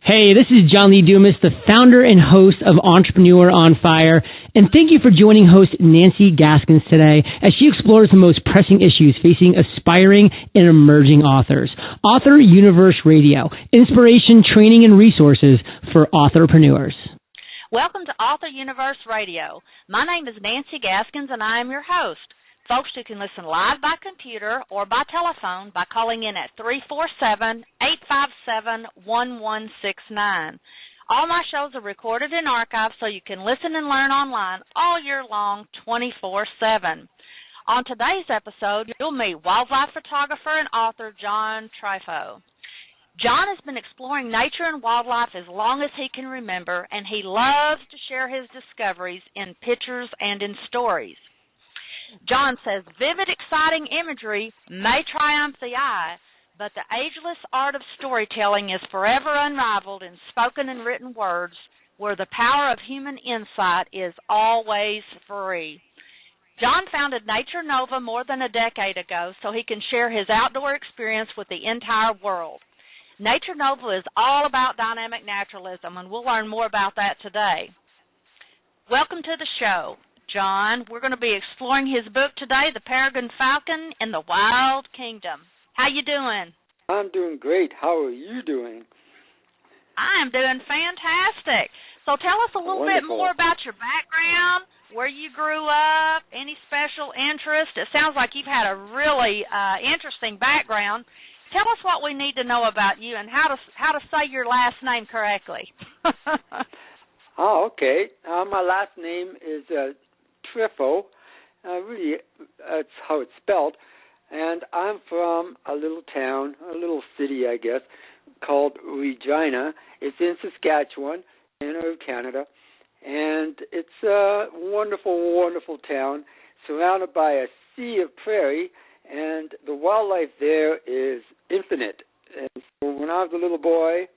Hey, this is John Lee Dumas, the founder and host of Entrepreneur on Fire, and thank you for joining host Nancy Gaskins today as she explores the most pressing issues facing aspiring and emerging authors. Author Universe Radio, inspiration, training, and resources for authorpreneurs. Welcome to Author Universe Radio. My name is Nancy Gaskins, and I am your host. Folks, you can listen live by computer or by telephone by calling in at 347-857-1169. All my shows are recorded and archived so you can listen and learn online all year long, 24/7. On today's episode, you'll meet wildlife photographer and author John TRIFFO. John has been exploring nature and wildlife as long as he can remember, and he loves to share his discoveries in pictures and in stories. John says vivid, exciting imagery may triumph the eye, but the ageless art of storytelling is forever unrivaled in spoken and written words, where the power of human insight is always free. John founded Nature Nova more than a decade ago so he can share his outdoor experience with the entire world. Nature Nova is all about dynamic naturalism, and we'll learn more about that today. Welcome to the show, John. We're going to be exploring his book today, The Peregrine Falcon in the Wild Kingdom. How you doing? I'm doing great. How are you doing? I'm doing fantastic. So tell us a little bit more about your background, where you grew up, any special interest. It sounds like you've had a really interesting background. Tell us what we need to know about you and how to say your last name correctly. Oh, okay. My last name is TRIFFO. Really, that's how it's spelled. And I'm from a little town, a little city, I guess, called Regina. It's in Saskatchewan, Canada. And it's a wonderful, wonderful town surrounded by a sea of prairie, and the wildlife there is infinite. And so when I was a little boy,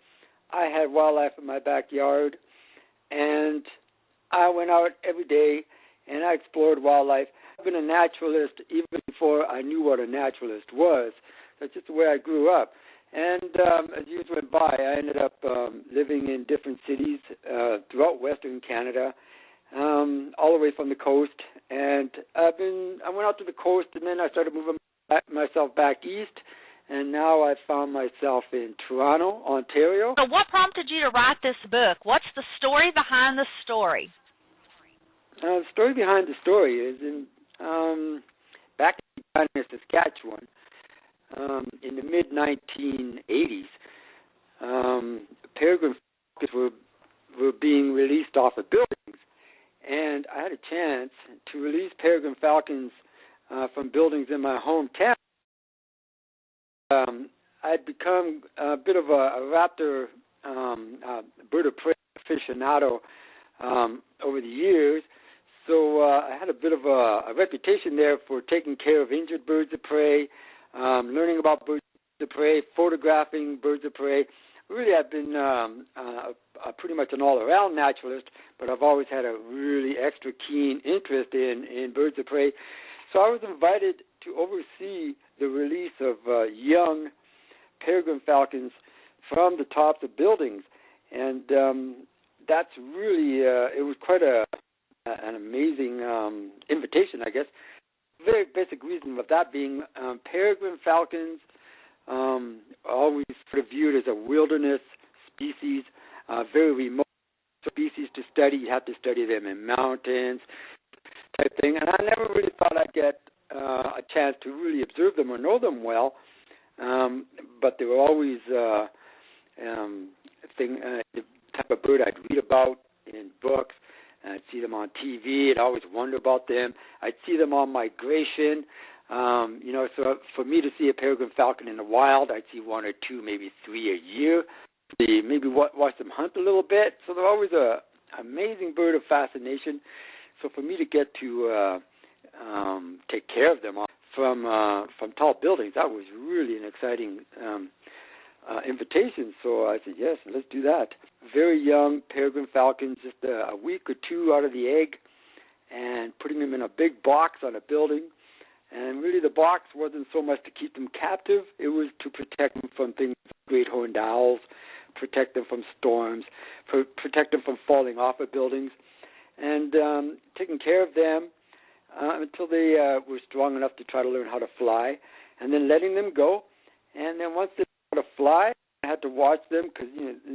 I had wildlife in my backyard, and I went out every day and I explored wildlife. I've been a naturalist even before I knew what a naturalist was. That's just the way I grew up. And as years went by, I ended up living in different cities throughout Western Canada, all the way from the coast. And I went out to the coast, and then I started moving myself back east. And now I found myself in Toronto, Ontario. So what prompted you to write this book? What's the story behind the story? The story behind the story is back in Saskatchewan in the mid-1980s, peregrine falcons were being released off of buildings, and I had a chance to release peregrine falcons from buildings in my hometown. I'd become a bit of a raptor bird of prey aficionado over the years. So I had a bit of a reputation there for taking care of injured birds of prey, learning about birds of prey, photographing birds of prey. Really, I've been pretty much an all-around naturalist, but I've always had a really extra keen interest in birds of prey. So I was invited to oversee the release of young peregrine falcons from the tops of buildings. And that's really, it was quite an amazing invitation, I guess. Very basic reason of that being peregrine falcons always sort of viewed as a wilderness species, very remote species to study. You have to study them in mountains type thing. And I never really thought I'd get a chance to really observe them or know them well. But they were always the type of bird I'd read about in books. I'd see them on TV. I'd always wonder about them. I'd see them on migration. So for me to see a peregrine falcon in the wild, I'd see one or two, maybe three a year. Maybe watch them hunt a little bit. So they're always an amazing bird of fascination. So for me to get to take care of them from tall buildings, that was really an exciting invitation. So I said, yes, let's do that. Very young peregrine falcons, just a week or two out of the egg, and putting them in a big box on a building. And really the box wasn't so much to keep them captive, it was to protect them from things like great horned owls, protect them from storms, protect them from falling off of buildings, and taking care of them until they were strong enough to try to learn how to fly, and then letting them go. And then once they learn how to fly, I had to watch them because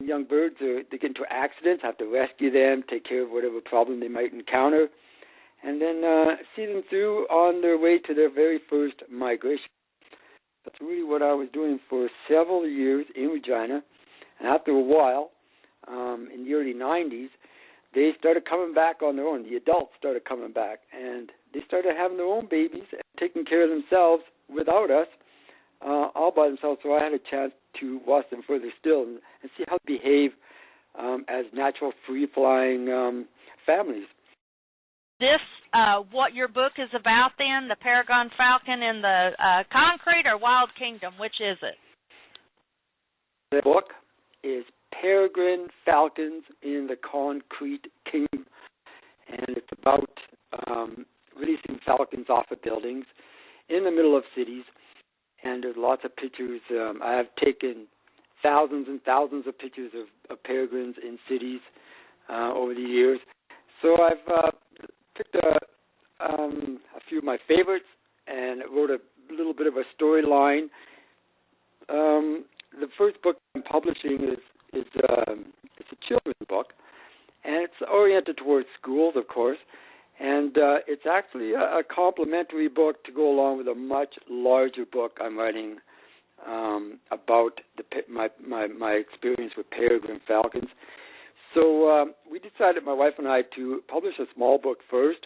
young birds they get into accidents. I have to rescue them, take care of whatever problem they might encounter, and then see them through on their way to their very first migration. That's really what I was doing for several years in Regina. And after a while, in the early 90s, they started coming back on their own. The adults started coming back, and they started having their own babies and taking care of themselves without us, all by themselves. So I had a chance to watch them further still and see how they behave as natural, free-flying families. This, what your book is about then, the Peregrine Falcon in the concrete or Wild Kingdom, which is it? The book is Peregrine Falcons in the Concrete Kingdom, and it's about releasing falcons off of buildings in the middle of cities, and there's lots of pictures. I have taken thousands and thousands of pictures of peregrines in cities over the years, so I've picked a few of my favorites and wrote a little bit of a storyline. The first book I'm publishing it's a children's book, and it's oriented towards schools, of course, and it's actually a complementary book to go along with a much larger book I'm writing about my experience with peregrine falcons. So we decided, my wife and I, to publish a small book first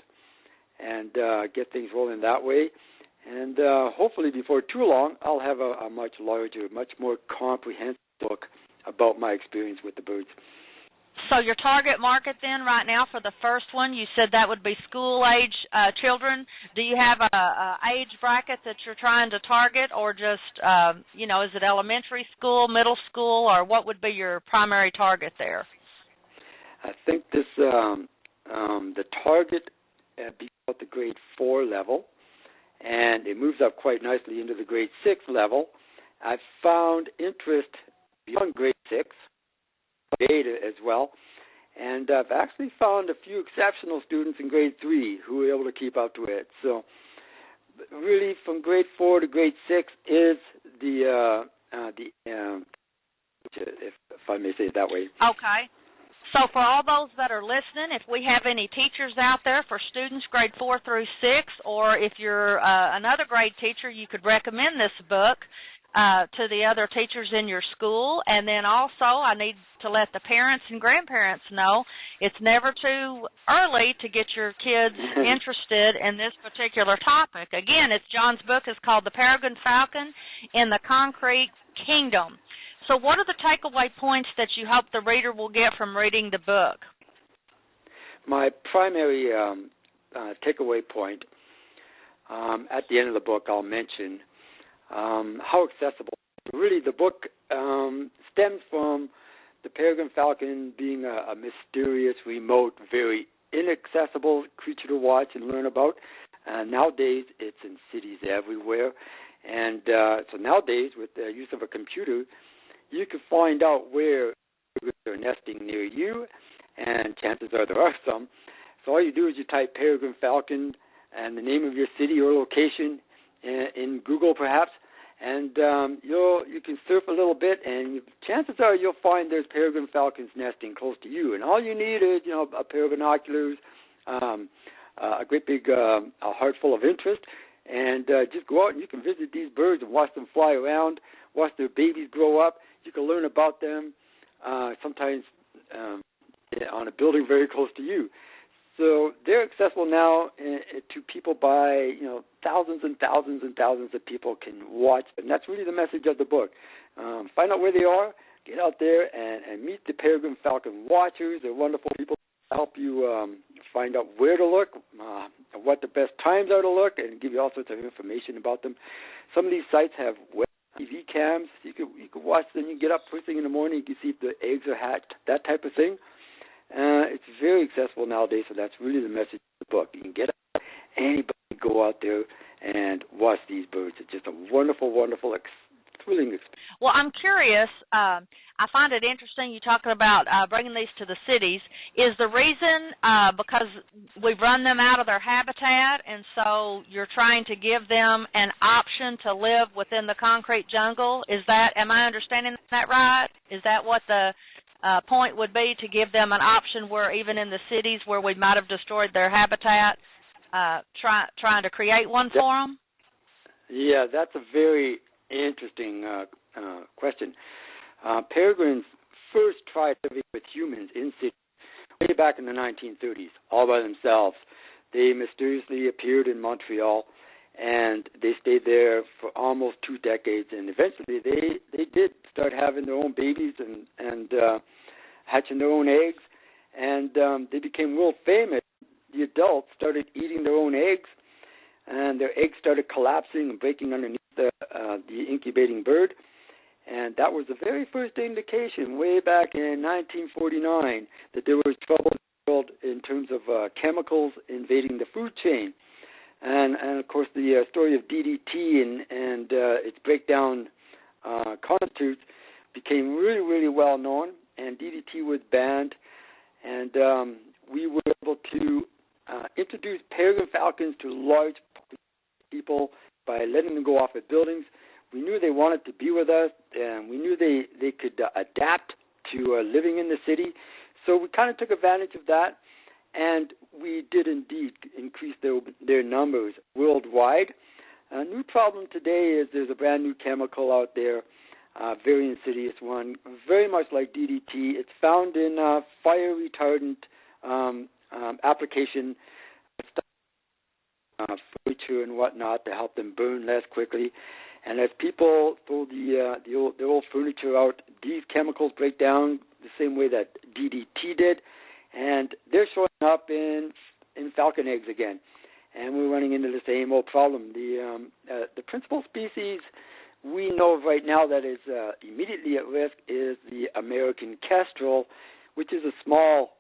and get things rolling that way. And hopefully before too long, I'll have a much larger, much more comprehensive book about my experience with the birds. So your target market then right now for the first one, you said that would be school-age children. Do you have a age bracket that you're trying to target, or just, is it elementary school, middle school, or what would be your primary target there? I think this the target be about the grade 4 level, and it moves up quite nicely into the grade 6 level. I've found interest beyond grade 6, grade 8 as well, and I've actually found a few exceptional students in grade 3 who were able to keep up to it. So really from grade 4 to grade 6 is the if I may say it that way. Okay. So for all those that are listening, if we have any teachers out there for students grade 4 through 6, or if you're another grade teacher, you could recommend this book to the other teachers in your school. And then also I need to let the parents and grandparents know it's never too early to get your kids interested in this particular topic. Again, John's book is called The Peregrine Falcon in the Concrete Kingdom. So what are the takeaway points that you hope the reader will get from reading the book? My primary takeaway point, at the end of the book, I'll mention how accessible. Really, the book stems from the peregrine falcon being a mysterious, remote, very inaccessible creature to watch and learn about. Nowadays, it's in cities everywhere. And so nowadays, with the use of a computer, you can find out where they're nesting near you, and chances are there are some. So all you do is you type peregrine falcon and the name of your city or location in Google perhaps, and you can surf a little bit, and chances are you'll find there's peregrine falcons nesting close to you. And all you need is a pair of binoculars, a great big a heart full of interest, and just go out and you can visit these birds and watch them fly around, watch their babies grow up. You can learn about them sometimes on a building very close to you. So they're accessible now to people by, thousands and thousands and thousands of people can watch them. That's really the message of the book. Find out where they are, get out there and meet the peregrine falcon watchers. They're wonderful people to help you find out where to look, what the best times are to look, and give you all sorts of information about them. Some of these sites have web TV cams. You can watch them. You get up first thing in the morning. You can see if the eggs are hatched, that type of thing. It's very accessible nowadays, so that's really the message of the book. You can get up, anybody go out there and watch these birds. It's just a wonderful, wonderful thrilling experience. Well, I'm curious. I find it interesting you talking about bringing these to the cities. Is the reason because we've run them out of their habitat, and so you're trying to give them an option to live within the concrete jungle? Am I understanding that right? Is that what the point would be, to give them an option where even in the cities where we might have destroyed their habitat, trying to create one for them? Yeah, that's a very interesting question. Peregrines first tried living with humans in cities way back in the 1930s, all by themselves. They mysteriously appeared in Montreal, and they stayed there for almost 2 decades. And eventually, they did start having their own babies and hatching their own eggs, and they became world famous. The adults started eating their own eggs, and their eggs started collapsing and breaking underneath the incubating bird. And that was the very first indication way back in 1949 that there was trouble in the world in terms of chemicals invading the food chain. And of course, the story of DDT and its breakdown constitutes became really, really well known, and DDT was banned. And we were able to introduce peregrine falcons to large people by letting them go off at buildings. We knew they wanted to be with us, and we knew they could adapt to living in the city. So we kind of took advantage of that, and we did indeed increase their numbers worldwide. A new problem today is there's a brand new chemical out there, very insidious one, very much like DDT. It's found in fire retardant application, furniture and whatnot to help them burn less quickly. And as people throw the old furniture out, these chemicals break down the same way that DDT did, and they're showing up in falcon eggs again. And we're running into the same old problem. The principal species we know of right now that is immediately at risk is the American kestrel, which is a small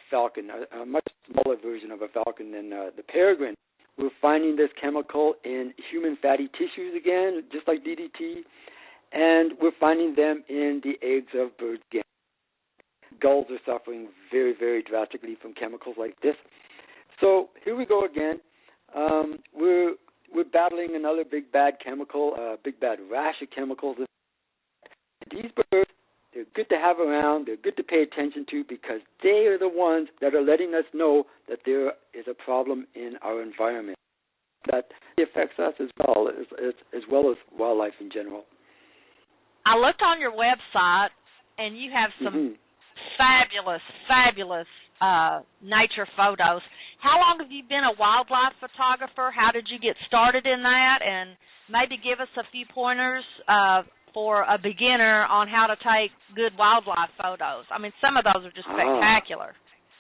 falcon, a much smaller version of a falcon than the peregrine. We're finding this chemical in human fatty tissues again, just like DDT, and we're finding them in the eggs of birds again. Gulls are suffering very, very drastically from chemicals like this. So here we go again. We're battling another big bad chemical, big bad rash of chemicals. These birds, they're good to have around. They're good to pay attention to because they are the ones that are letting us know that there is a problem in our environment that affects us as well as wildlife in general. I looked on your website, and you have some fabulous nature photos. How long have you been a wildlife photographer? How did you get started in that? And maybe give us a few pointers for a beginner on how to take good wildlife photos. I mean, some of those are just spectacular.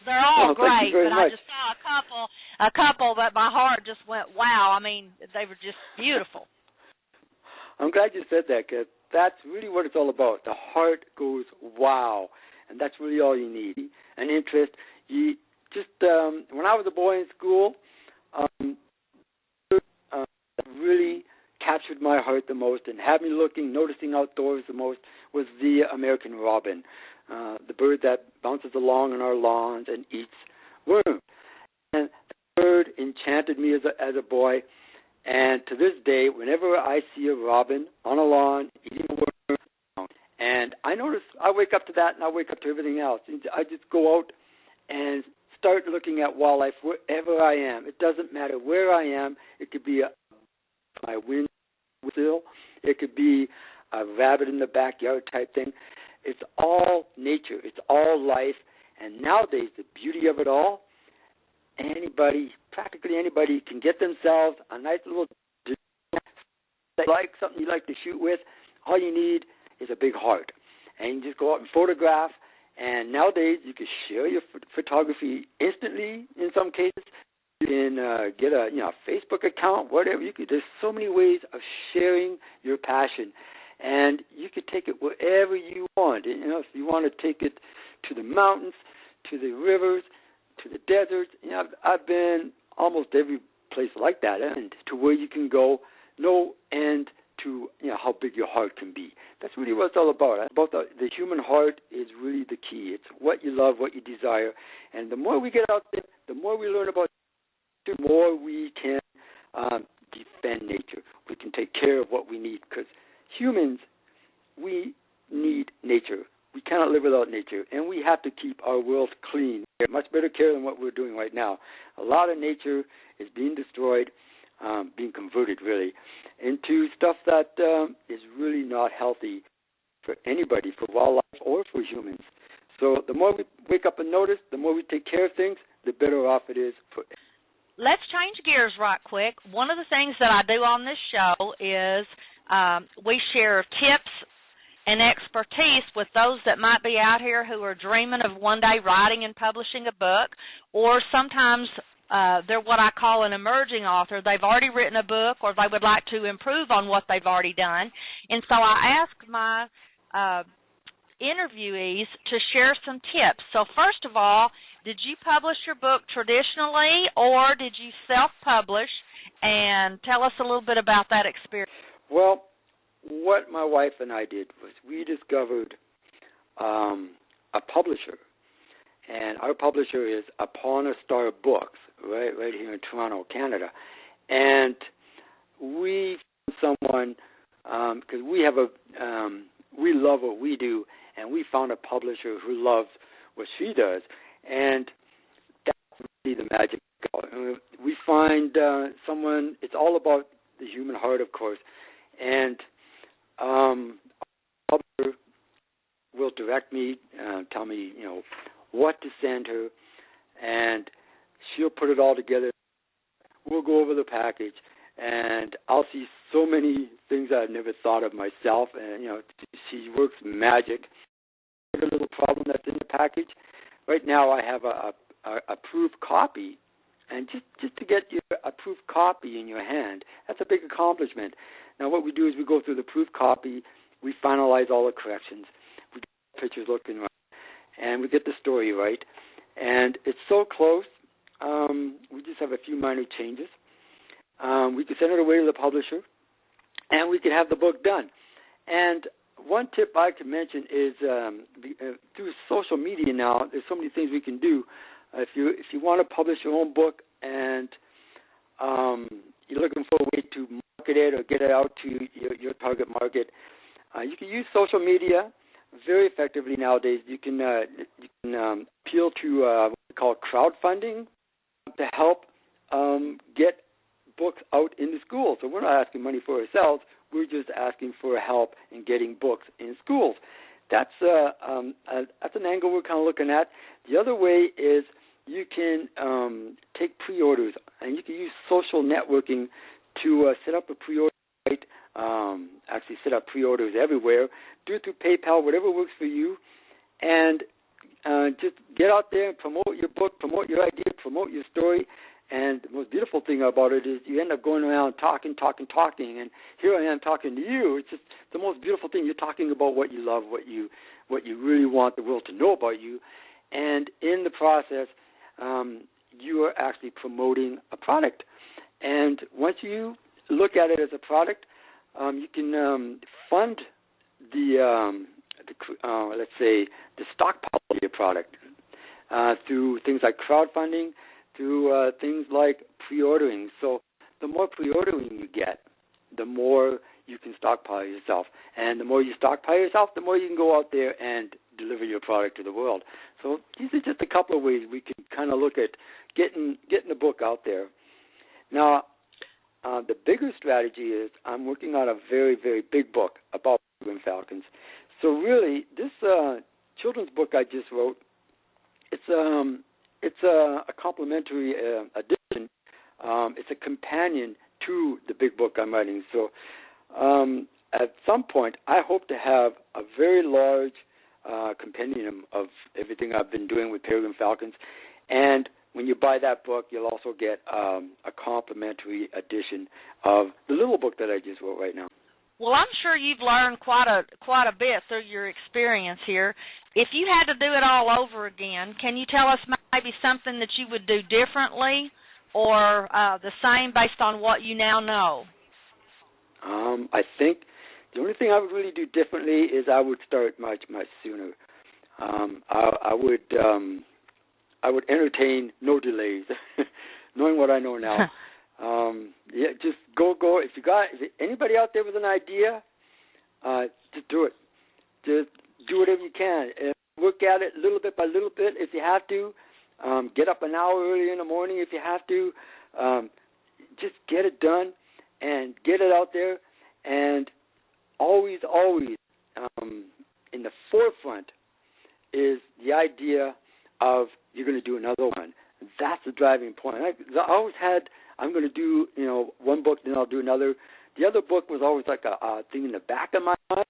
They're all great, but I just saw a couple that my heart just went, wow. I mean, they were just beautiful. I'm glad you said that, because that's really what it's all about. The heart goes, wow, and that's really all you need, an interest. You just, when I was a boy in school, really captured my heart the most and had me noticing outdoors the most was the American robin, the bird that bounces along on our lawns and eats worms. And the bird enchanted me as a boy, and to this day, whenever I see a robin on a lawn eating a worm, and I wake up to that and I wake up to everything else. I just go out and start looking at wildlife wherever I am. It doesn't matter where I am. It could be my windowsill. It could be a rabbit in the backyard type thing. It's all nature. It's all life. And nowadays, the beauty of it all, practically anybody can get themselves a nice little something you like to shoot with. All you need is a big heart. And you just go out and photograph. And nowadays, you can share your photography instantly in some cases. You can get a Facebook account, whatever. There's so many ways of sharing your passion. And you could take it wherever you want. If you want to take it to the mountains, to the rivers, to the deserts. I've been almost every place like that, and to where you can go, no end to how big your heart can be. That's really what it's all about. The human heart is really the key. It's what you love, what you desire, and the more we get out there, the more we learn about nature, the more we can defend nature. We can take care of what we need, because humans, we need nature. We cannot live without nature, and we have to keep our world clean. Much better care than what we're doing right now. A lot of nature is being destroyed, being converted, really, into stuff that is really not healthy for anybody, for wildlife or for humans. So the more we wake up and notice, the more we take care of things, the better off it is for. Let's change gears right quick. One of the things that I do on this show is we share tips and expertise with those that might be out here who are dreaming of one day writing and publishing a book, or sometimes they're what I call an emerging author. They've already written a book, or they would like to improve on what they've already done. And so I ask my interviewees to share some tips. So first of all, did you publish your book traditionally, or did you self-publish? And tell us a little bit about that experience. Well, what my wife and I did was we discovered a publisher, and our publisher is Upon a Star Books, right here in Toronto, Canada. And we found someone, because we love what we do, and we found a publisher who loves what she does, and that's really the magic. We find someone. It's all about the human heart, of course, and our publisher will direct me, tell me, what to send her, and she'll put it all together. We'll go over the package, and I'll see so many things I've never thought of myself, and, she works magic. A little problem that's in the package. Right now I have a proof copy, and just to get your approved copy in your hand, that's a big accomplishment. Now what we do is we go through the proof copy, we finalize all the corrections, we get the pictures looking right, and we get the story right. And it's so close, we just have a few minor changes. We can send it away to the publisher, and we can have the book done. And one tip I could mention is through social media now, there's so many things we can do. If you want to publish your own book and you're looking for a way to market it or get it out to your target market, you can use social media very effectively nowadays. You can appeal to what we call crowdfunding to help get books out in the schools. So we're not asking money for ourselves. We're just asking for help in getting books in schools. That's an angle we're kind of looking at. The other way is you can take pre-orders, and you can use social networking to set up a pre-order site, actually set up pre-orders everywhere. Do it through PayPal, whatever works for you, and just get out there and promote your book, promote your idea, promote your story. And the most beautiful thing about it is you end up going around talking, and here I am talking to you. It's just the most beautiful thing. You're talking about what you love, what you really want the world to know about you, and in the process, you are actually promoting a product. And once you look at it as a product, you can fund the let's say the stockpile of your product through things like crowdfunding, through things like pre-ordering. So the more pre-ordering you get, the more you can stockpile yourself. And the more you stockpile yourself, the more you can go out there and deliver your product to the world. So these are just a couple of ways we can kind of look at getting the book out there. Now, the bigger strategy is I'm working on a very, very big book about peregrine falcons. So really, this children's book I just wrote, it's a complementary addition. It's a companion to the big book I'm writing. So at some point, I hope to have a very large compendium of everything I've been doing with peregrine falcons. And when you buy that book, you'll also get a complimentary edition of the little book that I just wrote right now. Well, I'm sure you've learned quite a bit through your experience here. If you had to do it all over again, can you tell us maybe something that you would do differently or the same based on what you now know? I think the only thing I would really do differently is I would start much sooner. I would entertain no delays, knowing what I know now. Yeah, just go. If anybody out there with an idea, just do it. Just do whatever you can. And work at it little bit by little bit if you have to. Get up an hour early in the morning if you have to. Just get it done and get it out there. And always, in the forefront is the idea of you're going to do another one. That's the driving point. I always had, I'm going to do, one book, then I'll do another. The other book was always like a thing in the back of my mind,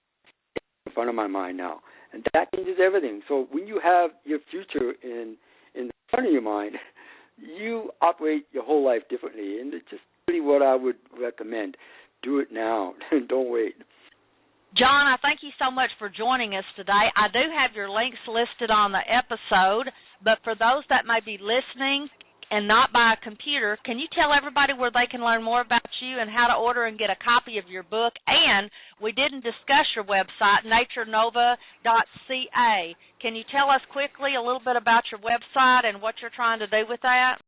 in front of my mind now. And that changes everything. So when you have your future in the front of your mind, you operate your whole life differently. And it's just really what I would recommend. Do it now. Don't wait. John, I thank you so much for joining us today. I do have your links listed on the episode, but for those that may be listening and not by a computer, can you tell everybody where they can learn more about you and how to order and get a copy of your book? And we didn't discuss your website, naturenova.ca. Can you tell us quickly a little bit about your website and what you're trying to do with that?